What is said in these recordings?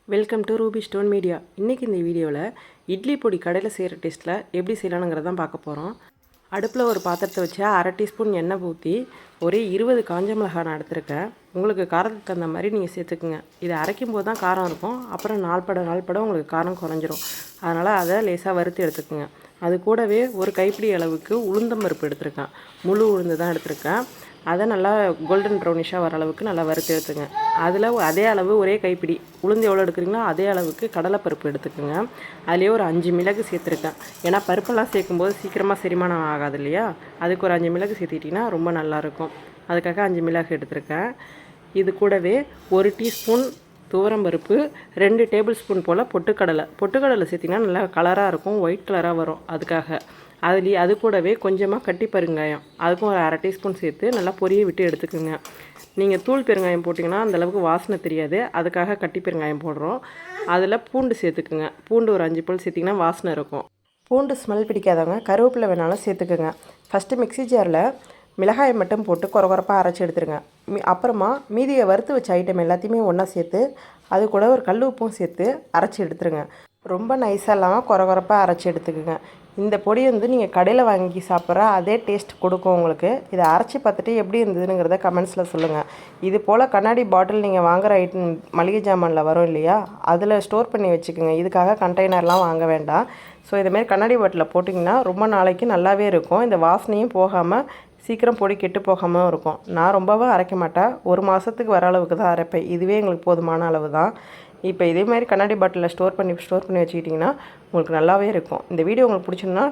Welcome to Ruby stone media. இன்றைக்கி இந்த வீடியோவில் இட்லி பொடி கடையில் செய்கிற டேஸ்ட்டில் எப்படி செய்யலானுங்கிறதான் பார்க்க போகிறோம். அடுப்பில் ஒரு பாத்திரத்தை வச்சு 1/2 டீஸ்பூன் எண்ணெய் ஊற்றி ஒரே 20 காஞ்ச மிளகாய் நான் எடுத்துருக்கேன். உங்களுக்கு காரத்துக்கு தகுந்த மாதிரி நீங்கள் சேர்த்துக்குங்க. இதை அரைக்கும் போது தான் காரம் இருக்கும், அப்புறம் நாள்பட உங்களுக்கு காரம் குறைஞ்சிரும். அதனால் அதை லேசாக வறுத்து எடுத்துக்குங்க. அது கூடவே ஒரு கைப்பிடி அளவுக்கு உளுந்தம்பருப்பு எடுத்துருக்கேன். முழு உளுந்து தான் எடுத்துருக்கேன். அதை நல்லா கோல்டன் ப்ரௌனிஷாக வர அளவுக்கு நல்லா வறுத்து எடுத்துங்க. அதில் அதே அளவு ஒரே கைப்பிடி உளுந்து எவ்வளோ எடுக்கிறீங்களோ அதே அளவுக்கு கடலைப்பருப்பு எடுத்துக்கோங்க. அதுலேயே ஒரு 5 மிளகு சேர்த்துருக்கேன். ஏன்னா பருப்பெல்லாம் சேர்க்கும்போது சீக்கிரமாக செரிமானம் ஆகாது இல்லையா, அதுக்கு ஒரு 5 மிளகு சேர்த்துக்கிட்டிங்கன்னா ரொம்ப நல்லாயிருக்கும். அதுக்காக 5 மிளகு எடுத்துருக்கேன். இது கூடவே 1 டீஸ்பூன் துவரம்பருப்பு, 2 டேபிள் ஸ்பூன் போல் பொட்டுக்கடலை சேர்த்திங்கன்னா நல்லா கலராக இருக்கும், ஒயிட் கலராக வரும். அதுக்காக அது கூடவே கொஞ்சமாக கட்டி பெருங்காயம், அதுக்கும் ஒரு 1/2 டீஸ்பூன் சேர்த்து நல்லா பொரிய விட்டு எடுத்துக்கோங்க. நீங்கள் தூள் பெருங்காயம் போட்டிங்கன்னா அந்தளவுக்கு வாசனை தெரியாது, அதுக்காக கட்டி பெருங்காயம் போடுறோம். அதில் பூண்டு சேர்த்துக்குங்க. பூண்டு ஒரு 5 பல் சேர்த்திங்கன்னா வாசனை இருக்கும். பூண்டு ஸ்மெல் பிடிக்காதவங்க கருவேப்பிலை வேணாலும் சேர்த்துக்குங்க. ஃபஸ்ட்டு மிக்ஸி ஜாரில் மிளகாயை மட்டும் போட்டு குறப்பாக அரைச்சி எடுத்துருங்க. அப்புறமா மீதியை வறுத்து வச்ச ஐட்டம் எல்லாத்தையுமே ஒன்றா சேர்த்து அது கூட ஒரு கல் உப்பும் சேர்த்து அரைச்சி எடுத்துருங்க. ரொம்ப நைஸாக இல்லாமல் குறப்பாக அரைச்சி எடுத்துக்குங்க. இந்த பொடி நீங்கள் கடையில் வாங்கி சாப்பிட்ற அதே டேஸ்ட் கொடுக்கும் உங்களுக்கு. இதை அரைச்சி பார்த்துட்டு எப்படி இருந்ததுங்கிறத கமெண்ட்ஸில் சொல்லுங்கள். இது போல் கண்ணாடி பாட்டில் நீங்கள் வாங்குகிற ஐட்டம் மளிகை ஜாமானில் வரும் இல்லையா, அதில் ஸ்டோர் பண்ணி வச்சுக்கோங்க. இதுக்காக கண்டெய்னர்லாம் வாங்க வேண்டாம். ஸோ இதுமாரி கண்ணாடி பாட்டிலில் போட்டிங்கன்னா ரொம்ப நாளைக்கு நல்லாவே இருக்கும். இந்த வாசனையும் போகாமல் சீக்கிரம் பொடி கெட்டு போகாமல் இருக்கும். நான் ரொம்பவும் அரைக்க மாட்டேன், 1 மாதத்துக்கு வர அளவுக்கு தான் அரைப்பேன். இதுவே எங்களுக்கு போதுமான அளவு தான். இப்போ இதே மாதிரி கண்ணாடி பாட்டிலில் ஸ்டோர் பண்ணி வச்சுக்கிட்டிங்கன்னா உங்களுக்கு நல்லாவே இருக்கும். இந்த வீடியோ உங்களுக்கு பிடிச்சிருந்தா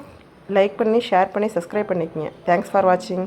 லைக் பண்ணி, ஷேர் பண்ணி, சப்ஸ்கிரைப் பண்ணிக்கங்க. தேங்க்ஸ் ஃபார் வாட்சிங்.